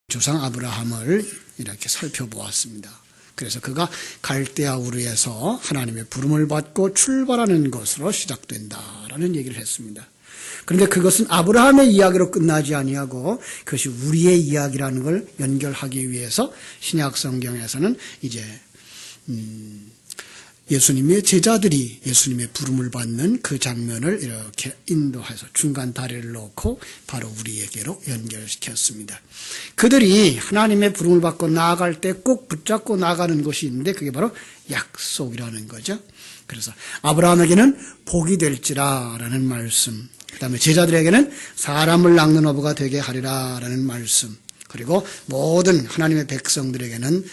조상 아브라함을 이렇게 살펴보았습니다. 그래서 그가 갈대아 우르에서 하나님의 부름을 받고 출발하는 것으로 시작된다라는 얘기를 했습니다. 그런데 그것은 아브라함의 이야기로 끝나지 아니하고 그것이 우리의 이야기라는 걸 연결하기 위해서 신약 성경에서는 이제 예수님의 제자들이 예수님의 부름을 받는 그 장면을 이렇게 인도해서 중간 다리를 놓고 바로 우리에게로 연결시켰습니다. 그들이 하나님의 부름을 받고 나아갈 때 꼭 붙잡고 나가는 것이 있는데 그게 바로 약속이라는 거죠. 그래서 아브라함에게는 복이 될지라라는 말씀, 그 다음에 제자들에게는 사람을 낳는 어부가 되게 하리라라는 말씀, 그리고 모든 하나님의 백성들에게는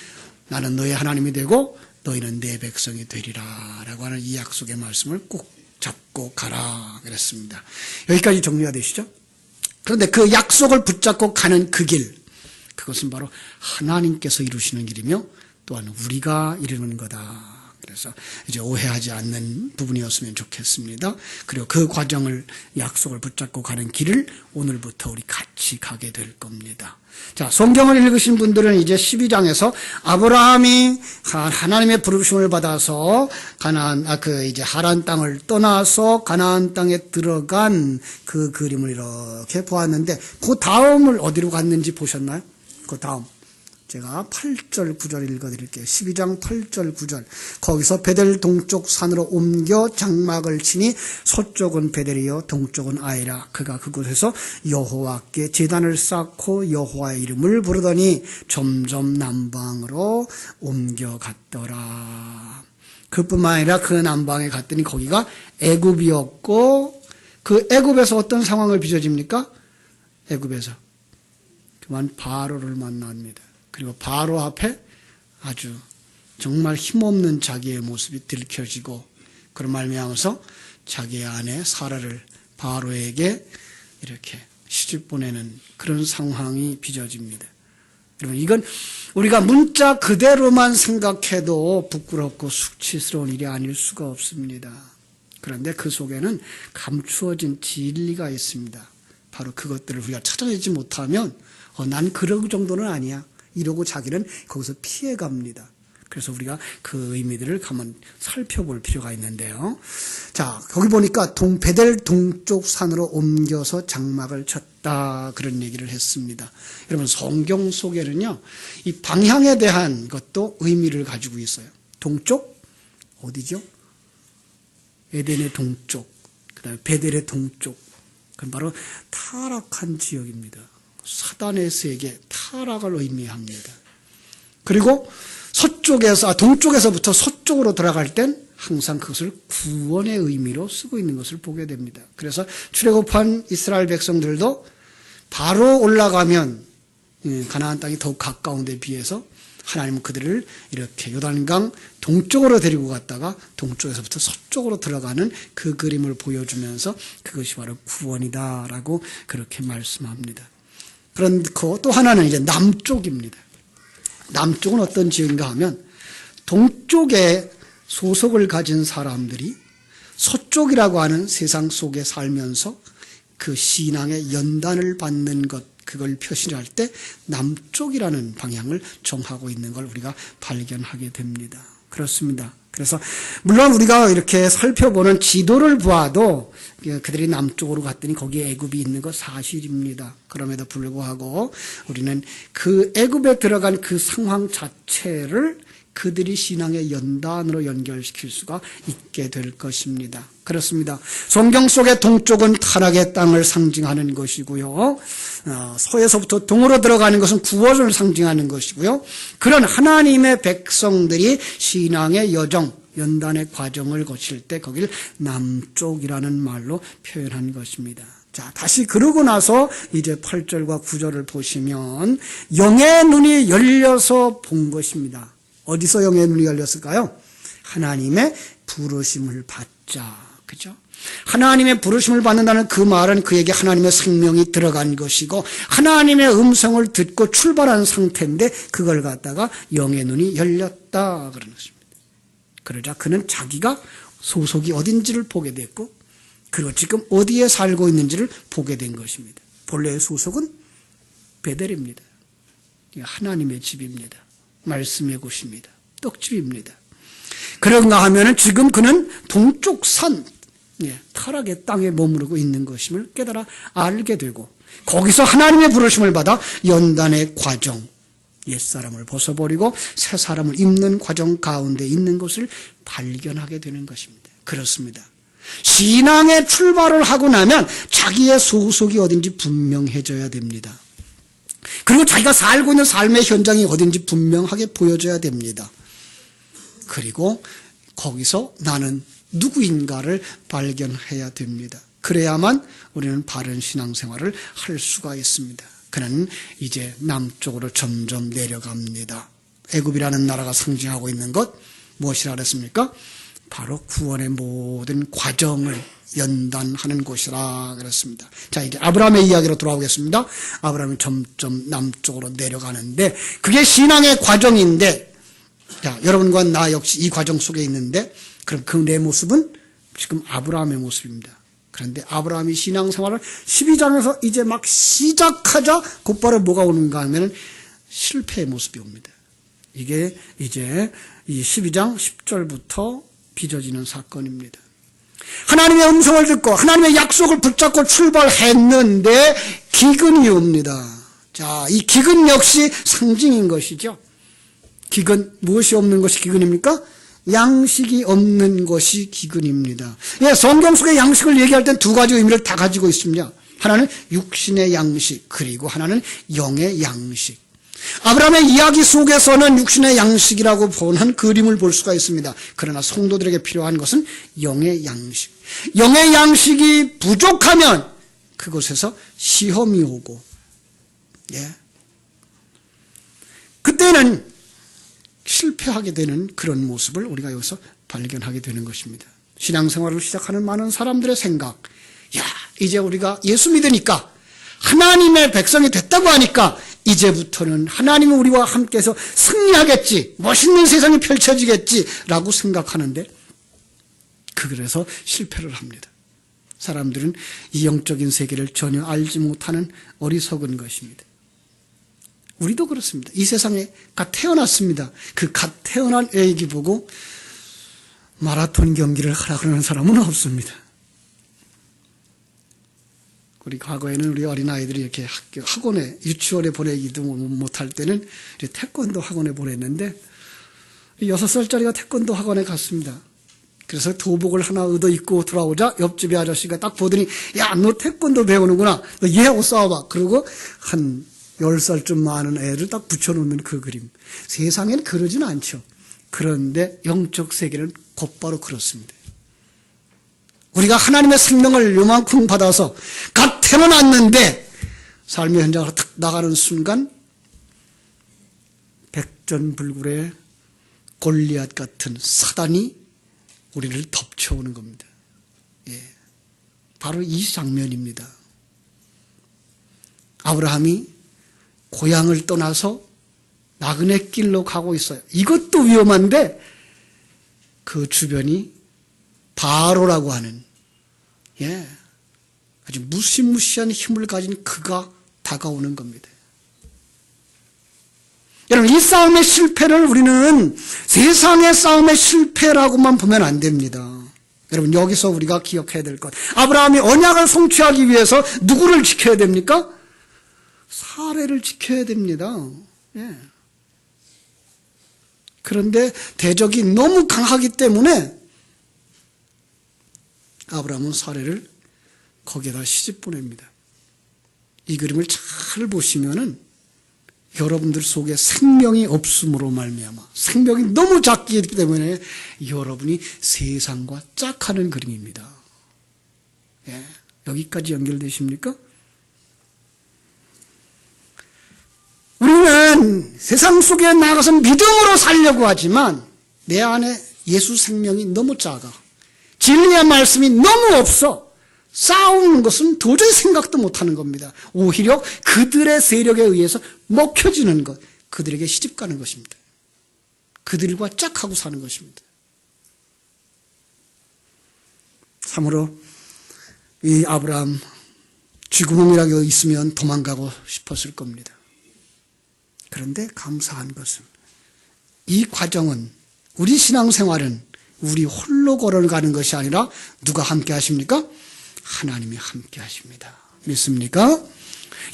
나는 너의 하나님이 되고 너희는 내 백성이 되리라 라고 하는 이 약속의 말씀을 꼭 잡고 가라 그랬습니다. 여기까지 정리가 되시죠? 그런데 그 약속을 붙잡고 가는 그 길, 그것은 바로 하나님께서 이루시는 길이며 또한 우리가 이루는 거다. 그래서 이제 오해하지 않는 부분이었으면 좋겠습니다. 그리고 그 과정을, 약속을 붙잡고 가는 길을 오늘부터 우리 같이 가게 될 겁니다. 자, 성경을 읽으신 분들은 이제 12장에서 아브라함이 하나님의 부르심을 받아서 이제 하란 땅을 떠나서 가나안 땅에 들어간 그 그림을 이렇게 보았는데, 그 다음을 어디로 갔는지 보셨나요? 그 다음. 제가 8절 9절 읽어드릴게요. 12장 8절 9절. 거기서 베델 동쪽 산으로 옮겨 장막을 치니 서쪽은 베델이요 동쪽은 아이라. 그가 그곳에서 여호와께 제단을 쌓고 여호와의 이름을 부르더니 점점 남방으로 옮겨갔더라. 그뿐만 아니라 그 남방에 갔더니 거기가 애굽이었고, 그 애굽에서 어떤 상황을 빚어집니까? 애굽에서 그만 바로를 만납니다. 그리고 바로 앞에 아주 정말 힘없는 자기의 모습이 들켜지고, 그런 말미암아서 자기의 아내 사라를 바로에게 이렇게 시집 보내는 그런 상황이 빚어집니다. 여러분, 이건 우리가 문자 그대로만 생각해도 부끄럽고 수치스러운 일이 아닐 수가 없습니다. 그런데 그 속에는 감추어진 진리가 있습니다. 바로 그것들을 우리가 찾아내지 못하면 난 그럴 정도는 아니야, 이러고 자기는 거기서 피해갑니다. 그래서 우리가 그 의미들을 한번 살펴볼 필요가 있는데요. 자, 거기 보니까 베델 동쪽 산으로 옮겨서 장막을 쳤다, 그런 얘기를 했습니다. 여러분, 성경 속에는요, 이 방향에 대한 것도 의미를 가지고 있어요. 동쪽? 어디죠? 에덴의 동쪽, 그 다음에 베델의 동쪽. 그건 바로 타락한 지역입니다. 사단의 세계, 타락을 의미합니다. 그리고 동쪽에서부터 서쪽으로 들어갈 땐 항상 그것을 구원의 의미로 쓰고 있는 것을 보게 됩니다. 그래서 출애굽한 이스라엘 백성들도 바로 올라가면 가나안 땅이 더욱 가까운 데 비해서 하나님은 그들을 이렇게 요단강 동쪽으로 데리고 갔다가 동쪽에서부터 서쪽으로 들어가는 그 그림을 보여주면서 그것이 바로 구원이다라고 그렇게 말씀합니다. 그런고 또 하나는 이제 남쪽입니다. 남쪽은 어떤 지역인가 하면, 동쪽에 소속을 가진 사람들이 서쪽이라고 하는 세상 속에 살면서 그 신앙의 연단을 받는 것, 그걸 표시할 때 남쪽이라는 방향을 정하고 있는 걸 우리가 발견하게 됩니다. 그렇습니다. 그래서 물론 우리가 이렇게 살펴보는 지도를 보아도 그들이 남쪽으로 갔더니 거기에 애굽이 있는 것 사실입니다. 그럼에도 불구하고 우리는 그 애굽에 들어간 그 상황 자체를 그들이 신앙의 연단으로 연결시킬 수가 있게 될 것입니다. 그렇습니다. 성경 속의 동쪽은 타락의 땅을 상징하는 것이고요. 서에서부터 동으로 들어가는 것은 구원을 상징하는 것이고요. 그런 하나님의 백성들이 신앙의 여정, 연단의 과정을 거칠 때 거길 남쪽이라는 말로 표현한 것입니다. 자, 다시 그러고 나서 이제 8절과 9절을 보시면 영의 눈이 열려서 본 것입니다. 어디서 영의 눈이 열렸을까요? 하나님의 부르심을 받자. 그죠? 하나님의 부르심을 받는다는 그 말은 그에게 하나님의 생명이 들어간 것이고 하나님의 음성을 듣고 출발한 상태인데, 그걸 갖다가 영의 눈이 열렸다 그러는 것입니다. 그러자 그는 자기가 소속이 어딘지를 보게 됐고, 그리고 지금 어디에 살고 있는지를 보게 된 것입니다. 본래의 소속은 베델입니다. 하나님의 집입니다. 말씀의 곳입니다. 떡집입니다. 그런가 하면은 지금 그는 동쪽 산, 타락의 땅에 머무르고 있는 것임을 깨달아 알게 되고, 거기서 하나님의 부르심을 받아 연단의 과정, 옛사람을 벗어버리고 새 사람을 입는 과정 가운데 있는 것을 발견하게 되는 것입니다. 그렇습니다. 신앙의 출발을 하고 나면 자기의 소속이 어딘지 분명해져야 됩니다. 그리고 자기가 살고 있는 삶의 현장이 어딘지 분명하게 보여져야 됩니다. 그리고 거기서 나는 누구인가를 발견해야 됩니다. 그래야만 우리는 바른 신앙생활을 할 수가 있습니다. 그는 이제 남쪽으로 점점 내려갑니다. 애굽이라는 나라가 상징하고 있는 것 무엇이라 그랬습니까? 바로 구원의 모든 과정을 연단하는 곳이라 그랬습니다. 자, 이제 아브라함의 이야기로 돌아오겠습니다. 아브라함이 점점 남쪽으로 내려가는데 그게 신앙의 과정인데, 자, 여러분과 나 역시 이 과정 속에 있는데, 그럼 그 내 모습은 지금 아브라함의 모습입니다. 그런데 아브라함이 신앙생활을 12장에서 이제 막 시작하자 곧바로 뭐가 오는가 하면 실패의 모습이 옵니다. 이게 이제 이 12장 10절부터 빚어지는 사건입니다. 하나님의 음성을 듣고 하나님의 약속을 붙잡고 출발했는데 기근이 옵니다. 자, 이 기근 역시 상징인 것이죠. 기근, 무엇이 없는 것이 기근입니까? 양식이 없는 것이 기근입니다. 예, 성경 속의 양식을 얘기할 땐 두 가지 의미를 다 가지고 있습니다. 하나는 육신의 양식, 그리고 하나는 영의 양식. 아브라함의 이야기 속에서는 육신의 양식이라고 보는 그림을 볼 수가 있습니다. 그러나 성도들에게 필요한 것은 영의 양식. 영의 양식이 부족하면 그곳에서 시험이 오고, 그때는 실패하게 되는 그런 모습을 우리가 여기서 발견하게 되는 것입니다. 신앙생활을 시작하는 많은 사람들의 생각, 이제 우리가 예수 믿으니까 하나님의 백성이 됐다고 하니까 이제부터는 하나님이 우리와 함께해서 승리하겠지, 멋있는 세상이 펼쳐지겠지라고 생각하는데 그래서 실패를 합니다. 사람들은 이 영적인 세계를 전혀 알지 못하는 어리석은 것입니다. 우리도 그렇습니다. 이 세상에 갓 태어났습니다. 그 갓 태어난 애기 보고 마라톤 경기를 하라 그러는 사람은 없습니다. 우리 과거에는 우리 어린아이들이 이렇게 학원에, 유치원에 보내기도 못할 때는 태권도 학원에 보냈는데 6살짜리가 태권도 학원에 갔습니다. 그래서 도복을 하나 얻어 입고 돌아오자 옆집의 아저씨가 딱 보더니, 야, 너 태권도 배우는구나. 너 얘하고 싸워봐. 그러고 한 10살쯤 많은 애를 딱 붙여놓는 그 그림. 세상엔 그러진 않죠. 그런데 영적 세계는 곧바로 그렇습니다. 우리가 하나님의 생명을 요만큼 받아서 갓 태어났는데 삶의 현장으로 탁 나가는 순간 백전불굴의 골리앗 같은 사단이 우리를 덮쳐오는 겁니다. 바로 이 장면입니다. 아브라함이 고향을 떠나서 나그네 길로 가고 있어요. 이것도 위험한데 그 주변이 바로라고 하는 아주 무시무시한 힘을 가진 그가 다가오는 겁니다. 여러분, 이 싸움의 실패를 우리는 세상의 싸움의 실패라고만 보면 안 됩니다. 여러분, 여기서 우리가 기억해야 될 것, 아브라함이 언약을 성취하기 위해서 누구를 지켜야 됩니까? 사례를 지켜야 됩니다. 그런데 대적이 너무 강하기 때문에 아브라함은 사례를 거기에다 시집 보냅니다. 이 그림을 잘 보시면은 여러분들 속에 생명이 없음으로 말미암아, 생명이 너무 작기 때문에 여러분이 세상과 짝하는 그림입니다. 여기까지 연결되십니까? 우리는 세상 속에 나가서 믿음으로 살려고 하지만 내 안에 예수 생명이 너무 작아. 진리의 말씀이 너무 없어. 싸우는 것은 도저히 생각도 못하는 겁니다. 오히려 그들의 세력에 의해서 먹혀지는 것, 그들에게 시집가는 것입니다. 그들과 짝하고 사는 것입니다. 참으로 이 아브라함 쥐구멍이라고 있으면 도망가고 싶었을 겁니다. 그런데 감사한 것은 이 과정은, 우리 신앙생활은 우리 홀로 걸어가는 것이 아니라 누가 함께 하십니까? 하나님이 함께 하십니다. 믿습니까?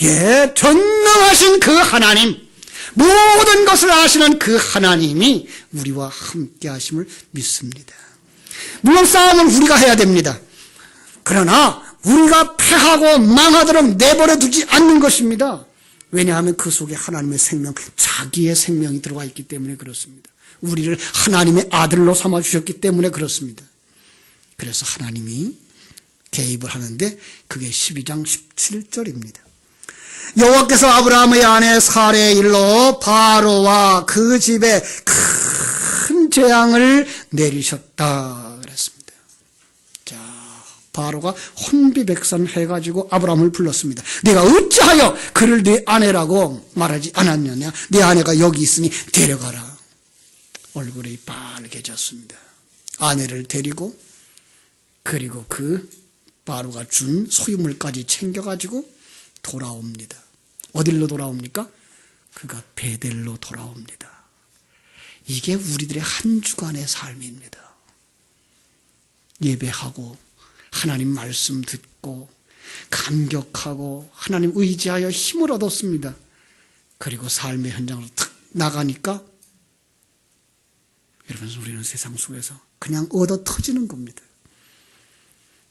예, 전능하신 그 하나님, 모든 것을 아시는 그 하나님이 우리와 함께 하심을 믿습니다. 물론 싸움은 우리가 해야 됩니다. 그러나 우리가 패하고 망하도록 내버려 두지 않는 것입니다. 왜냐하면 그 속에 하나님의 생명, 자기의 생명이 들어와 있기 때문에 그렇습니다. 우리를 하나님의 아들로 삼아주셨기 때문에 그렇습니다. 그래서 하나님이 개입을 하는데 그게 12장 17절입니다. 여호와께서 아브라함의 아내 사레의 일로 바로와 그 집에 큰 재앙을 내리셨다 그랬습니다. 자, 바로가 혼비백산해가지고 아브라함을 불렀습니다. 네가 어찌하여 그를 네 아내라고 말하지 않았느냐? 네 아내가 여기 있으니 데려가라. 얼굴이 빨개졌습니다. 아내를 데리고, 그리고 그 바로가 준 소유물까지 챙겨가지고 돌아옵니다. 어디로 돌아옵니까? 그가 베델로 돌아옵니다. 이게 우리들의 한 주간의 삶입니다. 예배하고 하나님 말씀 듣고 감격하고 하나님 의지하여 힘을 얻었습니다. 그리고 삶의 현장으로 탁 나가니까 여러분, 우리는 세상 속에서 그냥 얻어 터지는 겁니다.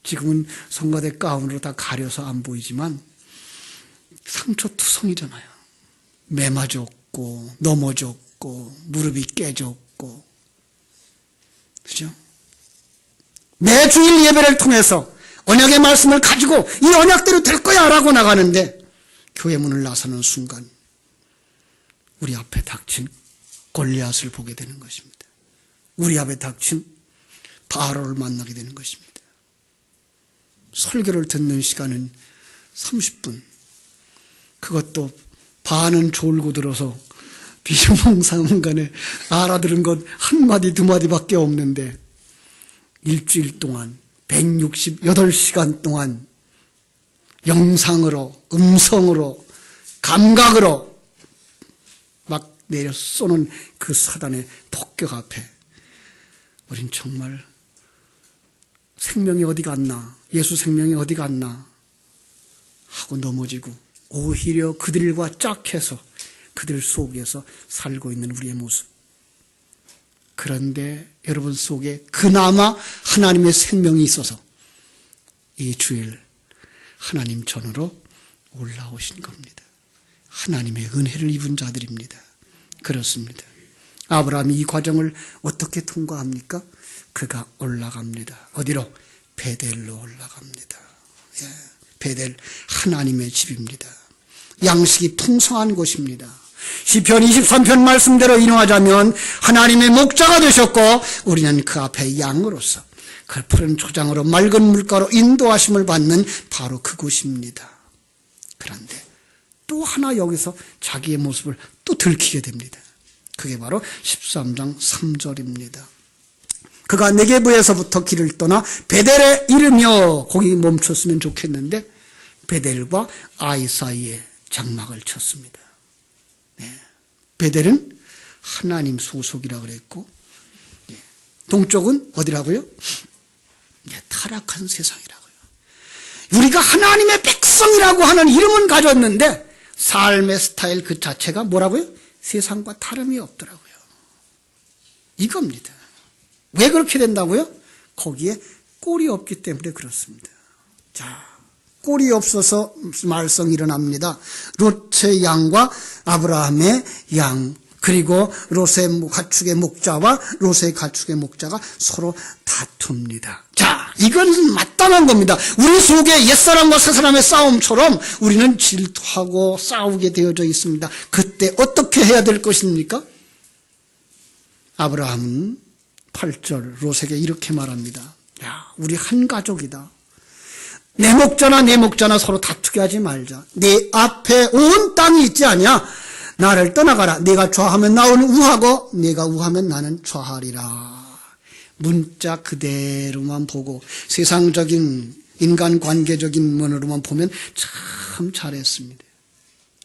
지금은 성가대 가운으로 다 가려서 안 보이지만 상처투성이잖아요. 매맞았고 넘어졌고 무릎이 깨졌고, 그죠? 매주일 예배를 통해서 언약의 말씀을 가지고 이 언약대로 될 거야 라고 나가는데 교회 문을 나서는 순간 우리 앞에 닥친 골리앗을 보게 되는 것입니다. 우리 앞에 닥친 바로를 만나게 되는 것입니다. 설교를 듣는 시간은 30분. 그것도 반은 졸고 들어서 비몽사몽간에 알아들은 것 한마디 두마디밖에 없는데 일주일 동안 168시간 동안 영상으로, 음성으로, 감각으로 막 내려 쏘는 그 사단의 폭격 앞에 우린 정말 생명이 어디 갔나, 예수 생명이 어디 갔나 하고 넘어지고 오히려 그들과 짝해서 그들 속에서 살고 있는 우리의 모습. 그런데 여러분 속에 그나마 하나님의 생명이 있어서 이 주일 하나님 전으로 올라오신 겁니다. 하나님의 은혜를 입은 자들입니다. 그렇습니다. 아브라함이 이 과정을 어떻게 통과합니까? 그가 올라갑니다. 어디로? 베델로 올라갑니다. 예, 베델 하나님의 집입니다. 양식이 풍성한 곳입니다. 시편 23편 말씀대로 인용하자면 하나님의 목자가 되셨고 우리는 그 앞에 양으로서 그 푸른 초장으로 맑은 물가로 인도하심을 받는 바로 그곳입니다. 그런데 또 하나 여기서 자기의 모습을 또 들키게 됩니다. 그게 바로 13장 3절입니다. 그가 네게브에서부터 길을 떠나 베델에 이르며, 거기 멈췄으면 좋겠는데 베델과 아이 사이에 장막을 쳤습니다. 네. 베델은 하나님 소속이라고 그랬고, 네. 동쪽은 어디라고요? 네, 타락한 세상이라고요. 우리가 하나님의 백성이라고 하는 이름은 가졌는데 삶의 스타일 그 자체가 뭐라고요? 세상과 다름이 없더라고요. 이겁니다. 왜 그렇게 된다고요? 거기에 꼴이 없기 때문에 그렇습니다. 자, 꼴이 없어서 말썽이 일어납니다. 롯의 양과 아브라함의 양, 그리고 롯의 가축의 목자와 롯의 가축의 목자가 서로 다툽니다. 자, 이건 마땅한 겁니다. 우리 속에 옛사람과 새사람의 싸움처럼 우리는 질투하고 싸우게 되어져 있습니다. 그때 어떻게 해야 될 것입니까? 아브라함은 8절 롯에게 이렇게 말합니다. 야, 우리 한 가족이다. 내 목자나 서로 다투게 하지 말자. 내 앞에 온 땅이 있지 않냐? 나를 떠나가라. 네가 좌하면 나는 우하고 네가 우하면 나는 좌하리라. 문자 그대로만 보고 세상적인 인간관계적인 면으로만 보면 참 잘했습니다.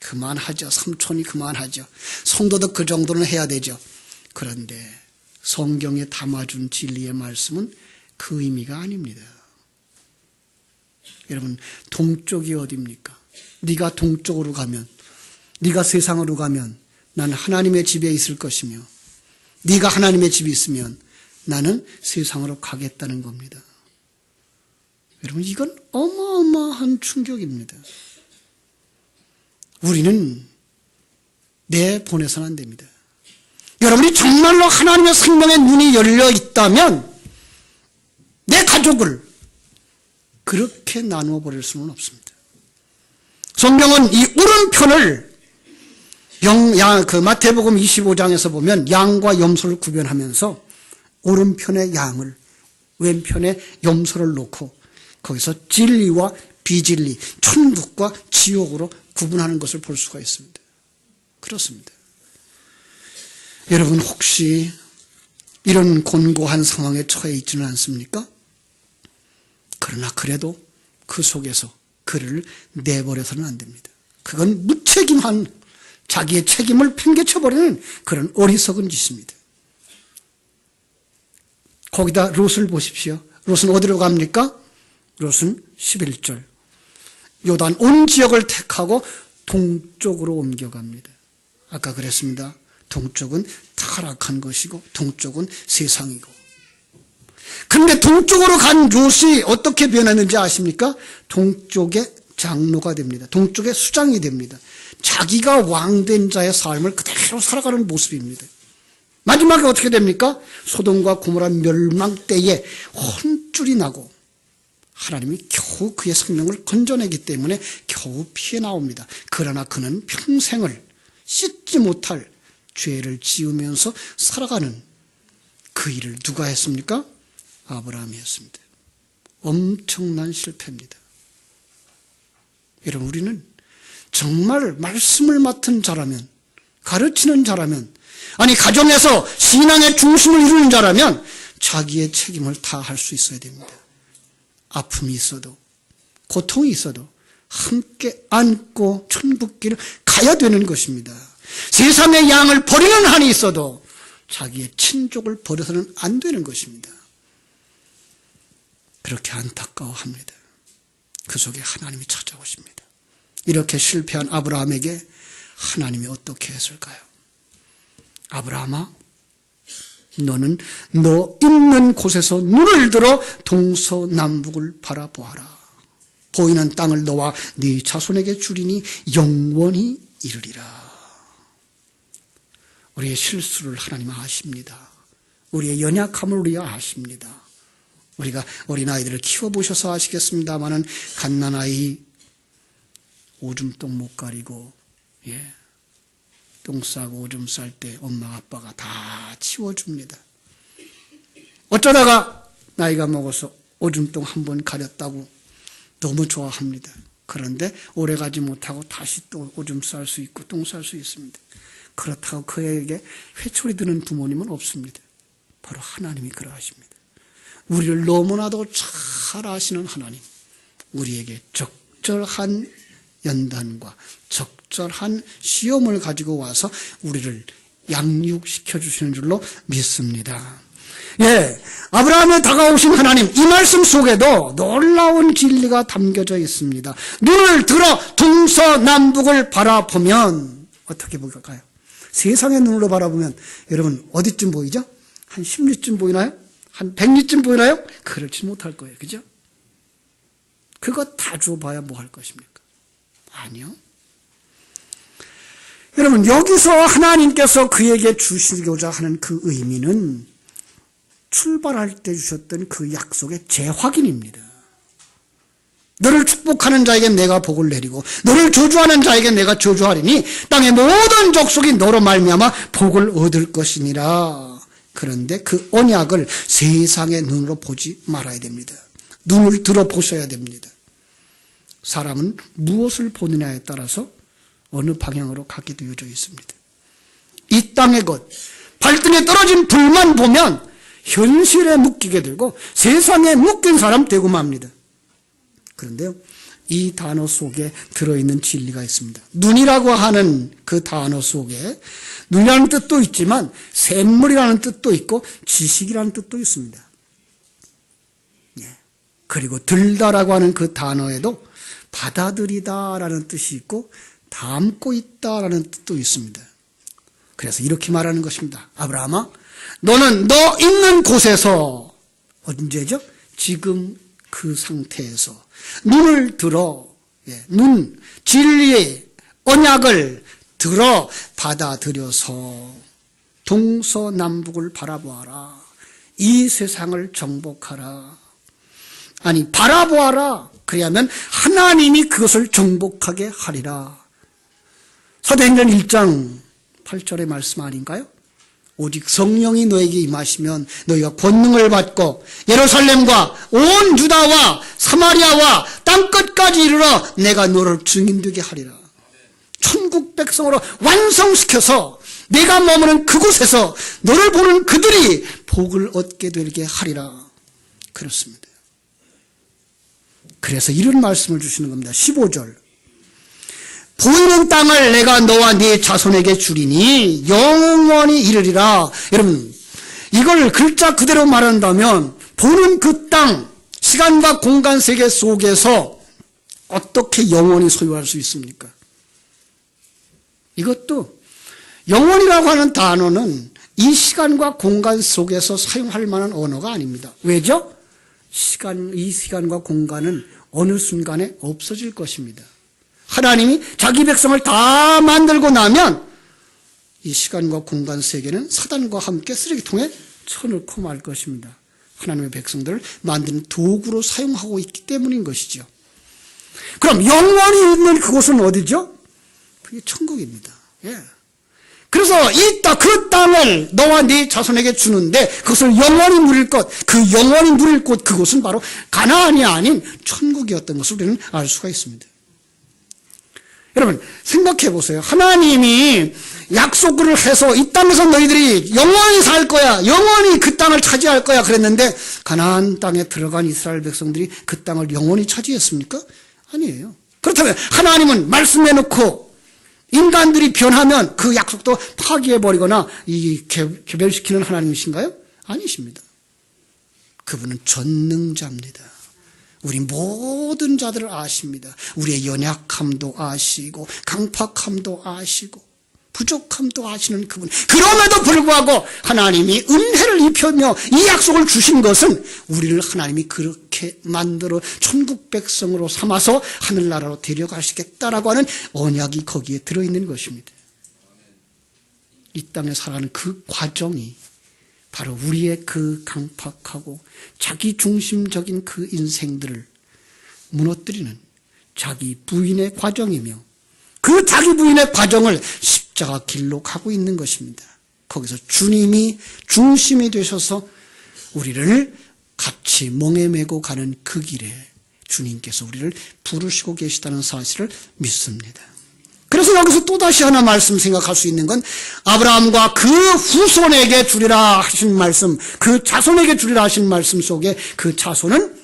그만하죠. 삼촌이 그만하죠. 성도도 그 정도는 해야 되죠. 그런데 성경에 담아준 진리의 말씀은 그 의미가 아닙니다. 여러분, 동쪽이 어디입니까? 네가 동쪽으로 가면, 네가 세상으로 가면 나는 하나님의 집에 있을 것이며, 네가 하나님의 집에 있으면 나는 세상으로 가겠다는 겁니다. 여러분, 이건 어마어마한 충격입니다. 우리는 내보내서는 안 됩니다. 여러분이 정말로 하나님의 생명의 눈이 열려 있다면 내 가족을 그렇게 나누어 버릴 수는 없습니다. 성경은 이 오른편을 마태복음 25장에서 보면 양과 염소를 구별하면서 오른편의 양을 왼편에 염소를 놓고 거기서 진리와 비진리, 천국과 지옥으로 구분하는 것을 볼 수가 있습니다. 그렇습니다. 여러분, 혹시 이런 곤고한 상황에 처해 있지는 않습니까? 그러나 그래도 그 속에서 그를 내버려서는 안 됩니다. 그건 무책임한 자기의 책임을 팽개쳐버리는 그런 어리석은 짓입니다. 거기다 롯을 보십시오. 롯은 어디로 갑니까? 롯은 11절. 요단 온 지역을 택하고 동쪽으로 옮겨갑니다. 아까 그랬습니다. 동쪽은 타락한 것이고 동쪽은 세상이고. 그런데 동쪽으로 간 롯이 어떻게 변했는지 아십니까? 동쪽의 장로가 됩니다. 동쪽의 수장이 됩니다. 자기가 왕된 자의 삶을 그대로 살아가는 모습입니다. 마지막에 어떻게 됩니까? 소돔과 고모라 멸망 때에 혼쭐이 나고 하나님이 겨우 그의 생명을 건져내기 때문에 겨우 피해 나옵니다. 그러나 그는 평생을 씻지 못할 죄를 지으면서 살아가는 그 일을 누가 했습니까? 아브라함이 했습니다. 엄청난 실패입니다. 여러분, 우리는 정말 말씀을 맡은 자라면, 가르치는 자라면, 아니 가정에서 신앙의 중심을 이루는 자라면 자기의 책임을 다 할 수 있어야 됩니다. 아픔이 있어도 고통이 있어도 함께 안고 천국길을 가야 되는 것입니다. 세상의 양을 버리는 한이 있어도 자기의 친족을 버려서는 안 되는 것입니다. 그렇게 안타까워합니다. 그 속에 하나님이 찾아오십니다. 이렇게 실패한 아브라함에게 하나님이 어떻게 했을까요? 아브라함아, 너는 너 있는 곳에서 눈을 들어 동서남북을 바라보아라. 보이는 땅을 너와 네 자손에게 주리니 영원히 이르리라. 우리의 실수를 하나님 아십니다. 우리의 연약함을 우리가 아십니다. 우리가 어린아이들을 키워보셔서 아시겠습니다마는 갓난아이 오줌똥 못 가리고 똥 싸고 오줌 쌀 때 엄마 아빠가 다 치워줍니다. 어쩌다가 나이가 먹어서 오줌똥 한 번 가렸다고 너무 좋아합니다. 그런데 오래가지 못하고 다시 또 오줌 쌀 수 있고 똥 쌀 수 있습니다. 그렇다고 그에게 회초리 드는 부모님은 없습니다. 바로 하나님이 그러하십니다. 우리를 너무나도 잘 아시는 하나님, 우리에게 적절한 연단과 적절한 시험을 가지고 와서 우리를 양육시켜 주시는 줄로 믿습니다. 아브라함에 다가오신 하나님, 이 말씀 속에도 놀라운 진리가 담겨져 있습니다. 눈을 들어 동서남북을 바라보면 어떻게 보일까요? 세상의 눈으로 바라보면 여러분 어디쯤 보이죠? 한 10리쯤 보이나요? 한 100리쯤 보이나요? 그렇지 못할 거예요. 그죠? 그거 다 줘봐야 뭐 할 것입니까? 아니요. 여러분, 여기서 하나님께서 그에게 주시고자 하는 그 의미는 출발할 때 주셨던 그 약속의 재확인입니다. 너를 축복하는 자에게 내가 복을 내리고 너를 저주하는 자에게 내가 저주하리니 땅의 모든 족속이 너로 말미암아 복을 얻을 것이니라. 그런데 그 언약을 세상의 눈으로 보지 말아야 됩니다. 눈을 들어보셔야 됩니다. 사람은 무엇을 보느냐에 따라서 어느 방향으로 가게 되어져 있습니다. 이 땅의 것, 발등에 떨어진 불만 보면 현실에 묶이게 되고 세상에 묶인 사람 되고 맙니다. 그런데요, 이 단어 속에 들어있는 진리가 있습니다. 눈이라고 하는 그 단어 속에 눈이라는 뜻도 있지만 샘물이라는 뜻도 있고 지식이라는 뜻도 있습니다. 그리고 들다라고 하는 그 단어에도 받아들이다라는 뜻이 있고 담고 있다라는 뜻도 있습니다. 그래서 이렇게 말하는 것입니다. 아브라함아, 너는 너 있는 곳에서 언제죠? 지금 그 상태에서 눈을 들어, 눈, 진리의 언약을 들어 받아들여서 동서남북을 바라보아라. 이 세상을 정복하라. 아니, 바라보아라. 그리하면 하나님이 그것을 정복하게 하리라. 사도행전 1장 8절의 말씀 아닌가요? 오직 성령이 너에게 임하시면 너희가 권능을 받고 예루살렘과 온 유다와 사마리아와 땅끝까지 이르러 내가 너를 증인되게 하리라. 천국 백성으로 완성시켜서 내가 머무는 그곳에서 너를 보는 그들이 복을 얻게 되게 하리라. 그렇습니다. 그래서 이런 말씀을 주시는 겁니다. 15절. 보이는 땅을 내가 너와 네 자손에게 주리니 영원히 이르리라. 여러분, 이걸 글자 그대로 말한다면 보는 그 땅, 시간과 공간 세계 속에서 어떻게 영원히 소유할 수 있습니까? 이것도 영원이라고 하는 단어는 이 시간과 공간 속에서 사용할 만한 언어가 아닙니다. 왜죠? 이 시간과 공간은 어느 순간에 없어질 것입니다. 하나님이 자기 백성을 다 만들고 나면 이 시간과 공간 세계는 사단과 함께 쓰레기통에 쳐넣고 말 것입니다. 하나님의 백성들을 만드는 도구로 사용하고 있기 때문인 것이죠. 그럼 영원히 있는 그곳은 어디죠? 그게 천국입니다. 그래서 그 땅을 너와 네 자손에게 주는데 그것을 영원히 누릴 것, 그 영원히 누릴 곳, 그곳은 바로 가나안이 아닌 천국이었던 것을 우리는 알 수가 있습니다. 여러분, 생각해 보세요. 하나님이 약속을 해서 이 땅에서 너희들이 영원히 살 거야, 영원히 그 땅을 차지할 거야 그랬는데 가나안 땅에 들어간 이스라엘 백성들이 그 땅을 영원히 차지했습니까? 아니에요. 그렇다면 하나님은 말씀해놓고 인간들이 변하면 그 약속도 파기해버리거나 개별시키는 하나님이신가요? 아니십니다. 그분은 전능자입니다. 우리 모든 자들을 아십니다. 우리의 연약함도 아시고 강팍함도 아시고 부족함도 아시는 그분. 그럼에도 불구하고 하나님이 은혜를 입혀며 이 약속을 주신 것은 우리를 하나님이 그렇게 만들어 천국 백성으로 삼아서 하늘나라로 데려가시겠다라고 하는 언약이 거기에 들어있는 것입니다. 이 땅에 살아가는 그 과정이 바로 우리의 그 강팍하고 자기 중심적인 그 인생들을 무너뜨리는 자기 부인의 과정이며 그 자기 부인의 과정을 십자가 길로 가고 있는 것입니다. 거기서 주님이 중심이 되셔서 우리를 같이 멍에 메고 가는 그 길에 주님께서 우리를 부르시고 계시다는 사실을 믿습니다. 그래서 여기서 또다시 하나 말씀 생각할 수 있는 건 아브라함과 그 후손에게 주리라 하신 말씀, 그 자손에게 주리라 하신 말씀 속에 그 자손은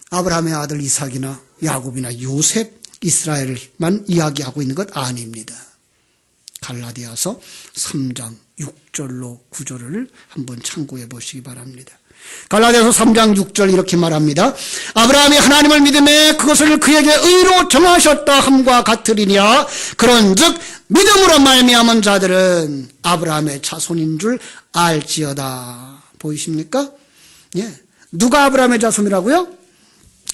아브라함의 아들 이삭이나 야곱이나 요셉, 이스라엘만 이야기하고 있는 것 아닙니다. 갈라디아서 3장 6절로 9절을 한번 참고해 보시기 바랍니다. 갈라디아서 3장 6절 이렇게 말합니다. 아브라함이 하나님을 믿음에 그것을 그에게 의로 정하셨다 함과 같으리냐. 그런즉 믿음으로 말미암은 자들은 아브라함의 자손인 줄 알지어다. 보이십니까? 누가 아브라함의 자손이라고요?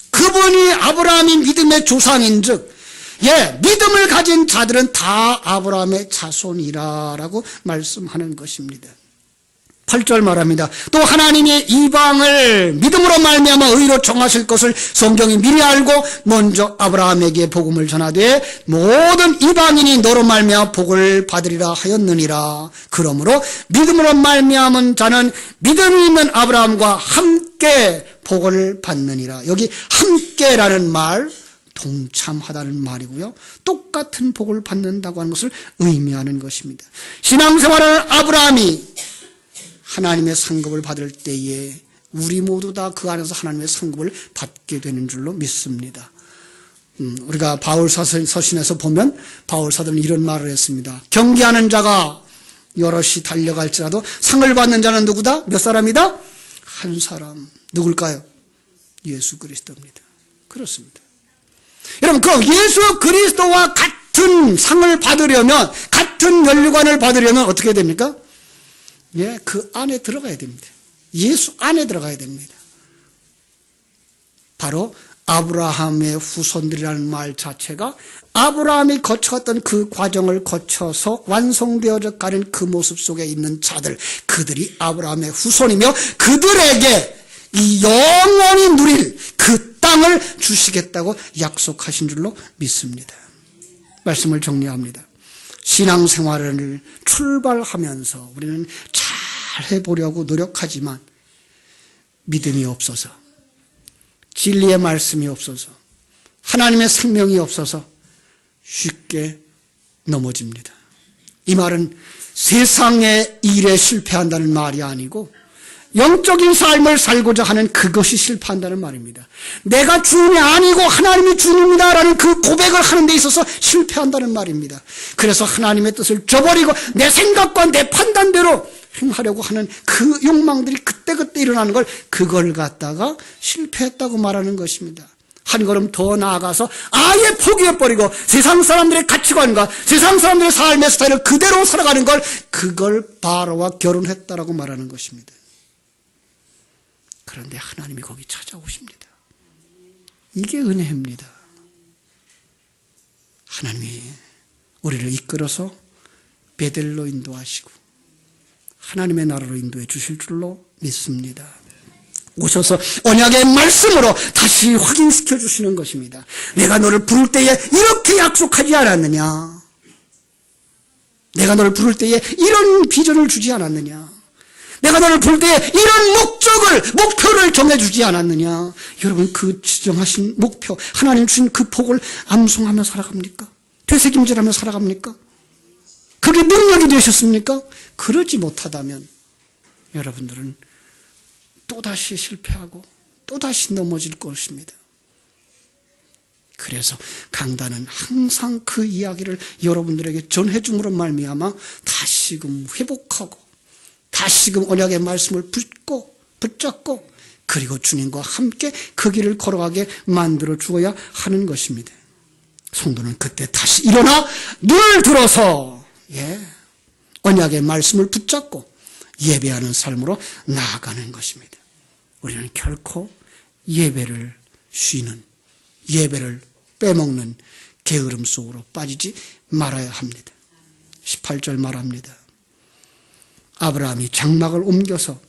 그분이 아브라함이 믿음의 조상인즉 믿음을 가진 자들은 다 아브라함의 자손이라라고 말씀하는 것입니다. 8절 말합니다. 또 하나님이 이방을 믿음으로 말미암아 의로 정하실 것을 성경이 미리 알고 먼저 아브라함에게 복음을 전하되 모든 이방인이 너로 말미암아 복을 받으리라 하였느니라. 그러므로 믿음으로 말미암은 자는 믿음이 있는 아브라함과 함께 복을 받느니라. 여기 함께라는 말 동참하다는 말이고요. 똑같은 복을 받는다고 하는 것을 의미하는 것입니다. 신앙생활을 아브라함이 하나님의 상급을 받을 때에 우리 모두 다 그 안에서 하나님의 상급을 받게 되는 줄로 믿습니다. 우리가 바울 서신에서 보면 바울 사도는 이런 말을 했습니다. 경기하는 자가 여럿이 달려갈지라도 상을 받는 자는 누구다? 몇 사람이다? 한 사람. 누굴까요? 예수 그리스도입니다. 그렇습니다. 여러분, 그 예수 그리스도와 같은 상을 받으려면, 같은 면류관을 받으려면 어떻게 됩니까? 예, 그 안에 들어가야 됩니다. 예수 안에 들어가야 됩니다. 바로 아브라함의 후손들이라는 말 자체가 아브라함이 거쳐갔던 그 과정을 거쳐서 완성되어져 가는 그 모습 속에 있는 자들, 그들이 아브라함의 후손이며 그들에게 이 영원히 누릴 그 땅을 주시겠다고 약속하신 줄로 믿습니다. 말씀을 정리합니다. 신앙생활을 출발하면서 우리는 잘 해보려고 노력하지만 믿음이 없어서, 진리의 말씀이 없어서, 하나님의 생명이 없어서 쉽게 넘어집니다. 이 말은 세상의 일에 실패한다는 말이 아니고 영적인 삶을 살고자 하는 그것이 실패한다는 말입니다. 내가 주님이 아니고 하나님이 주님이다라는 그 고백을 하는 데 있어서 실패한다는 말입니다. 그래서 하나님의 뜻을 저버리고 내 생각과 내 판단대로 행하려고 하는 그 욕망들이 그때그때 일어나는 걸, 그걸 갖다가 실패했다고 말하는 것입니다. 한 걸음 더 나아가서 아예 포기해버리고 세상 사람들의 가치관과 세상 사람들의 삶의 스타일을 그대로 살아가는 걸, 그걸 바로와 결혼했다라고 말하는 것입니다. 그런데 하나님이 거기 찾아오십니다. 이게 은혜입니다. 하나님이 우리를 이끌어서 베델로 인도하시고 하나님의 나라로 인도해 주실 줄로 믿습니다. 오셔서 언약의 말씀으로 다시 확인시켜 주시는 것입니다. 내가 너를 부를 때에 이렇게 약속하지 않았느냐? 내가 너를 부를 때에 이런 비전을 주지 않았느냐? 내가 너를 부를 때에 이런 목표를 정해주지 않았느냐? 여러분, 그 지정하신 목표, 하나님 주신 그 복을 암송하며 살아갑니까? 되새김질하며 살아갑니까? 그게 능력이 되셨습니까? 그러지 못하다면 여러분들은 또다시 실패하고 또다시 넘어질 것입니다. 그래서 강단은 항상 그 이야기를 여러분들에게 전해줌으로 말미암아 다시금 회복하고 다시금 언약의 말씀을 붙잡고 그리고 주님과 함께 그 길을 걸어가게 만들어 주어야 하는 것입니다. 성도는 그때 다시 일어나 눈을 들어서 언약의 말씀을 붙잡고 예배하는 삶으로 나아가는 것입니다. 우리는 결코 예배를 쉬는, 예배를 빼먹는 게으름 속으로 빠지지 말아야 합니다. 18절 말합니다. 아브라함이 장막을 옮겨서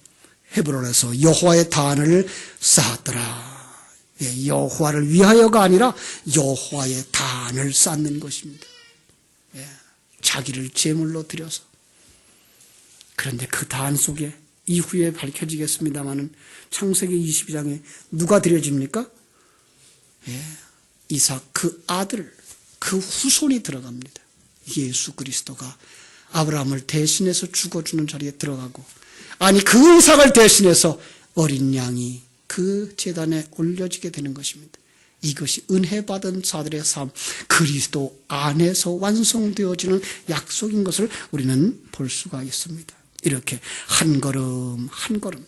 헤브론에서 여호와의 단을 쌓았더라. 여호와를 위하여가 아니라 여호와의 단을 쌓는 것입니다. 자기를 제물로 드려서. 그런데 그 단 속에 이후에 밝혀지겠습니다마는 창세기 22장에 누가 드려집니까? 이삭, 그 아들, 그 후손이 들어갑니다. 예수 그리스도가 아브라함을 대신해서 죽어주는 자리에 들어가고, 아니 그 이삭을 대신해서 어린 양이 그 제단에 올려지게 되는 것입니다. 이것이 은혜 받은 자들의 삶, 그리스도 안에서 완성되어지는 약속인 것을 우리는 볼 수가 있습니다. 이렇게 한 걸음 한 걸음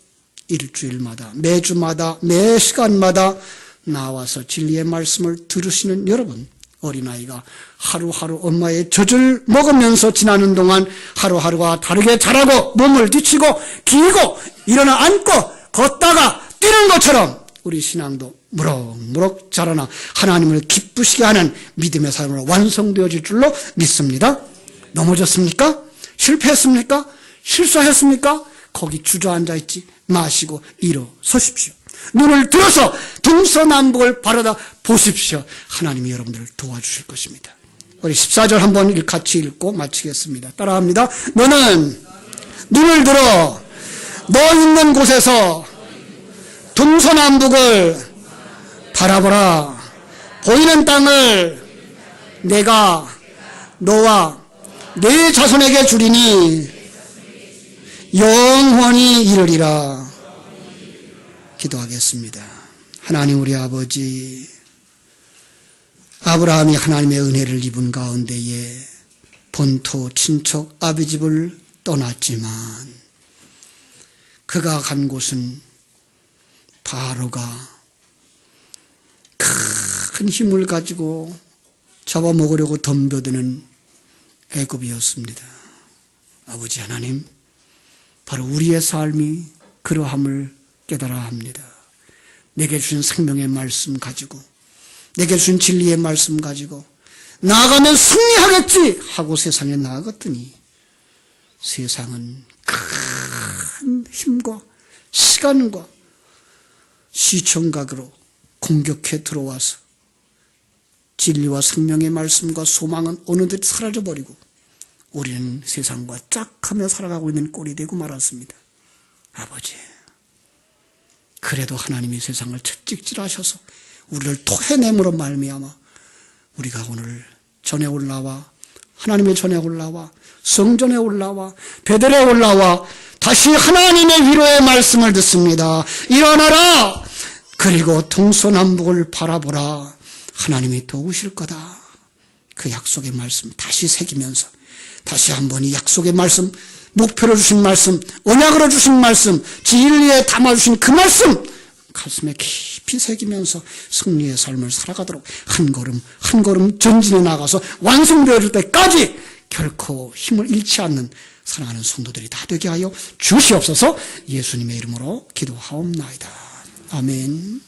일주일마다, 매주마다, 매 시간마다 나와서 진리의 말씀을 들으시는 여러분, 어린아이가 하루하루 엄마의 젖을 먹으면서 지나는 동안 하루하루가 다르게 자라고 몸을 뒤치고 기고 일어나 앉고 걷다가 뛰는 것처럼 우리 신앙도 무럭무럭 자라나 하나님을 기쁘시게 하는 믿음의 삶으로 완성되어질 줄로 믿습니다. 넘어졌습니까? 실패했습니까? 실수했습니까? 거기 주저앉아 있지 마시고 일어서십시오. 눈을 들어서 동서남북을 바라다 보십시오. 하나님이 여러분들을 도와주실 것입니다. 우리 14절 한번 같이 읽고 마치겠습니다. 따라합니다. 너는 눈을 들어 너 있는 곳에서 동서남북을 바라보라. 보이는 땅을 내가 너와 네 자손에게 주리니 영원히 이르리라. 기도하겠습니다. 하나님 우리 아버지, 아브라함이 하나님의 은혜를 입은 가운데에 본토 친척 아비집을 떠났지만 그가 간 곳은 바로가 큰 힘을 가지고 잡아먹으려고 덤벼드는 애굽이었습니다. 아버지 하나님, 바로 우리의 삶이 그러함을 깨달아야 합니다. 내게 주신 생명의 말씀 가지고, 내게 주신 진리의 말씀 가지고 나아가면 승리하겠지 하고 세상에 나아갔더니 세상은 큰 힘과 시간과 시청각으로 공격해 들어와서 진리와 생명의 말씀과 소망은 어느덧 사라져버리고 우리는 세상과 짝하며 살아가고 있는 꼴이 되고 말았습니다. 아버지, 그래도 하나님이 세상을 채찍질하셔서 우리를 토해냄으로 말미암아 우리가 오늘 전에 올라와 하나님의 전에 올라와 성전에 올라와 베델에 올라와 다시 하나님의 위로의 말씀을 듣습니다. 일어나라! 그리고 동서남북을 바라보라. 하나님이 도우실 거다. 그 약속의 말씀 다시 새기면서 다시 한번 이 약속의 말씀, 목표로 주신 말씀, 언약으로 주신 말씀, 진리에 담아주신 그 말씀 가슴에 깊이 새기면서 승리의 삶을 살아가도록 한 걸음 한 걸음 전진해 나가서 완성될 때까지 결코 힘을 잃지 않는 사랑하는 성도들이 다 되게 하여 주시옵소서. 예수님의 이름으로 기도하옵나이다. 아멘.